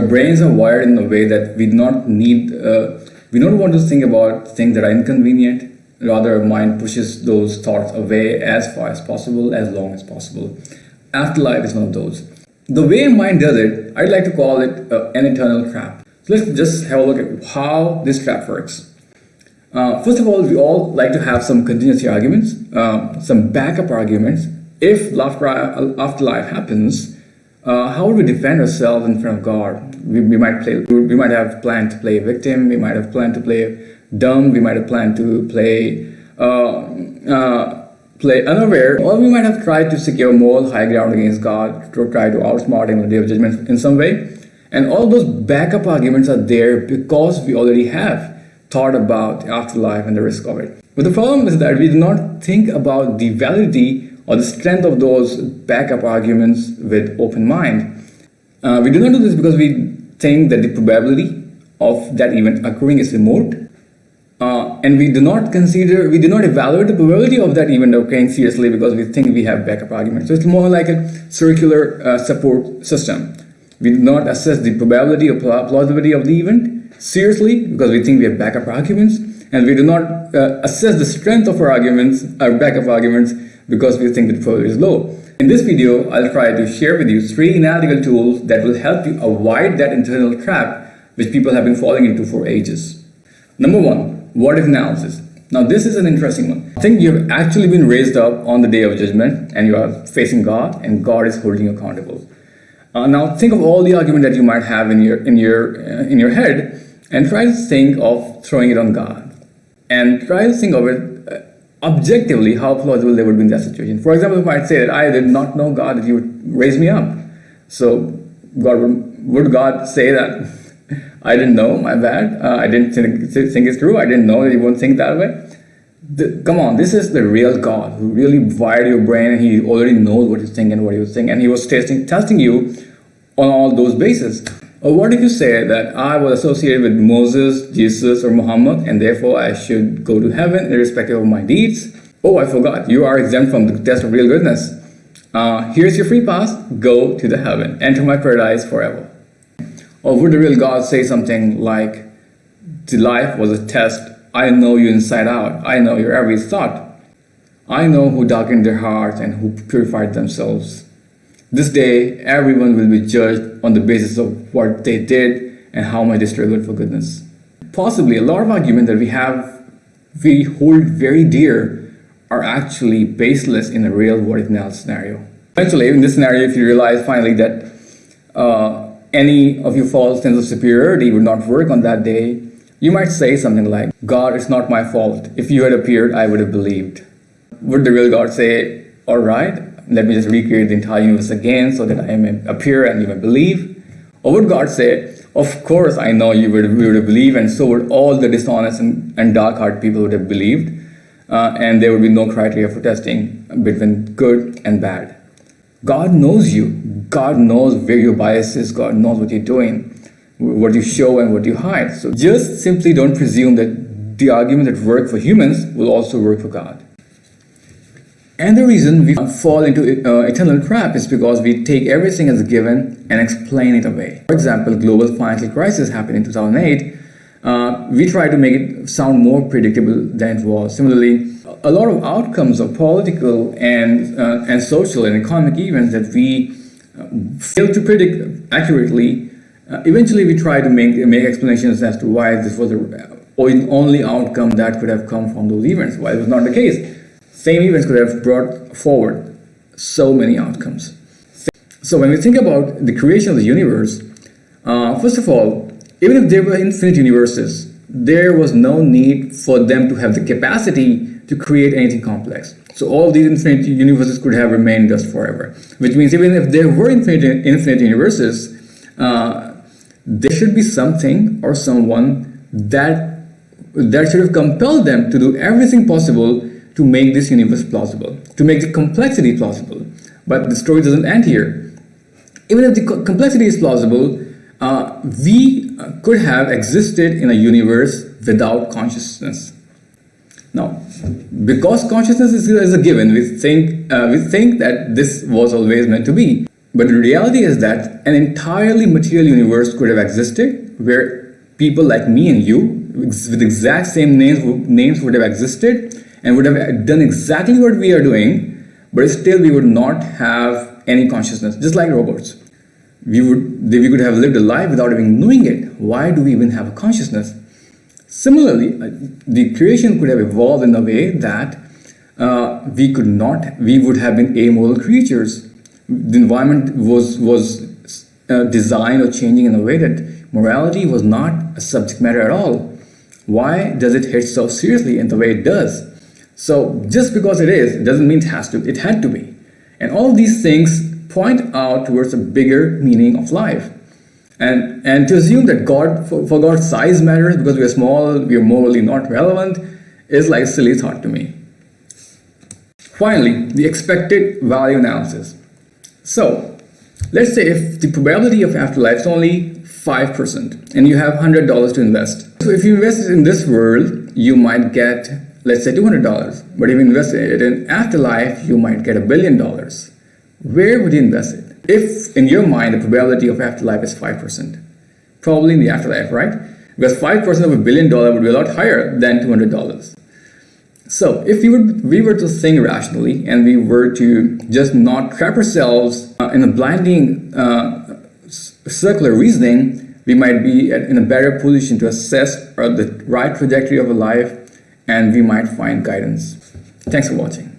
Our brains are wired in a way that we don't want to think about things that are inconvenient. Rather, our mind pushes those thoughts away as far as possible, as long as possible. Afterlife is one of those. The way mind does it, I'd like to call it an eternal trap. So let's just have a look at how this trap works. First of all, we all like to have some contingency arguments, some backup arguments. If afterlife happens, how would we defend ourselves in front of God? We might have planned to play victim. We might have planned to play dumb. We might have planned to play unaware, or we might have tried to secure moral high ground against God, to try to outsmart Him on the Day of Judgment in some way. And all those backup arguments are there because we already have thought about afterlife and the risk of it. But the problem is that we do not think about the validity or the strength of those backup arguments with open mind. We do not do this because we think that the probability of that event occurring is remote. And we do not evaluate the probability of that event occurring seriously because we think we have backup arguments. So it's more like a circular support system. We do not assess the probability or plausibility of the event seriously because we think we have backup arguments, and we do not assess the strength of our backup arguments, because we think the probability is low. In this video, I'll try to share with you 3 analytical tools that will help you avoid that internal trap which people have been falling into for ages. Number 1, what if analysis. Now this is an interesting one. Think you have actually been raised up on the Day of Judgment and you are facing God, and God is holding you accountable. Now think of all the argument that you might have in your head, and try to think of throwing it on God, and try to think of it objectively how plausible they would be in that situation. For example, you might say that I did not know, God, that you would raise me up. So would God say that I didn't know, my bad, I didn't think it's true, I didn't know that you won't think that way? Come on, this is the real God who really wired your brain, and He already knows what you think and what you think, and He was testing you on all those bases. Or what if you say that I was associated with Moses, Jesus, or Muhammad, and therefore I should go to heaven irrespective of my deeds? Oh, I forgot, you are exempt from the test of real goodness. Here's your free pass, go to the heaven, enter my paradise forever. Or would the real God say something like, the life was a test, I know you inside out, I know your every thought. I know who darkened their hearts and who purified themselves. This day, everyone will be judged on the basis of what they did and how much they struggled for goodness. Possibly a lot of arguments that we hold very dear are actually baseless in a real what if analysis scenario. Eventually, in this scenario, if you realize finally that any of your false sense of superiority would not work on that day, you might say something like, God, it's not my fault. If you had appeared, I would have believed. Would the real God say, all right, let me just recreate the entire universe again so that I may appear and you may believe? Or would God say, of course I know you would have believed, and so would all the dishonest and dark-hearted people would have believed, and there would be no criteria for testing between good and bad. God knows you. God knows where your bias is. God knows what you're doing, what you show and what you hide. So just simply don't presume that the arguments that work for humans will also work for God. And the reason we fall into eternal trap is because we take everything as a given and explain it away. For example, global financial crisis happened in 2008. We try to make it sound more predictable than it was. Similarly, a lot of outcomes of political and social and economic events that we fail to predict accurately, eventually we try to make explanations as to why this was the only outcome that could have come from those events, why it was not the case. Same events could have brought forward so many outcomes. So when we think about the creation of the universe, first of all, even if there were infinite universes, there was no need for them to have the capacity to create anything complex. So all these infinite universes could have remained just forever. Which means even if there were infinite universes, there should be something or someone that should have compelled them to do everything possible to make this universe plausible, to make the complexity plausible. But the story doesn't end here. Even if the complexity is plausible, we could have existed in a universe without consciousness. Now, because consciousness is a given, we think that this was always meant to be. But the reality is that an entirely material universe could have existed where people like me and you, with exact same names would have existed and would have done exactly what we are doing, but still we would not have any consciousness, just like robots. We could have lived a life without even knowing it. Why do we even have a consciousness? Similarly, the creation could have evolved in a way that we would have been amoral creatures. The environment was designed or changing in a way that morality was not a subject matter at all. Why does it hit so seriously in the way it does? So just because it is, it doesn't mean it has to. It had to be. And all these things point out towards a bigger meaning of life. And to assume that for God's size matters because we are small, we are morally not relevant, is like a silly thought to me. Finally, the expected value analysis. So, let's say if the probability of afterlife is only 5% and you have $100 to invest. So if you invest it in this world, you might get, let's say, $200. But if you invest it in afterlife, you might get $1 billion. Where would you invest it? If in your mind the probability of afterlife is 5%, probably in the afterlife, right? Because 5% of $1 billion would be a lot higher than $200. So if we were to think rationally and we were to just not trap ourselves in a blinding circular reasoning, we might be in a better position to assess the right trajectory of a life, and we might find guidance. Thanks for watching.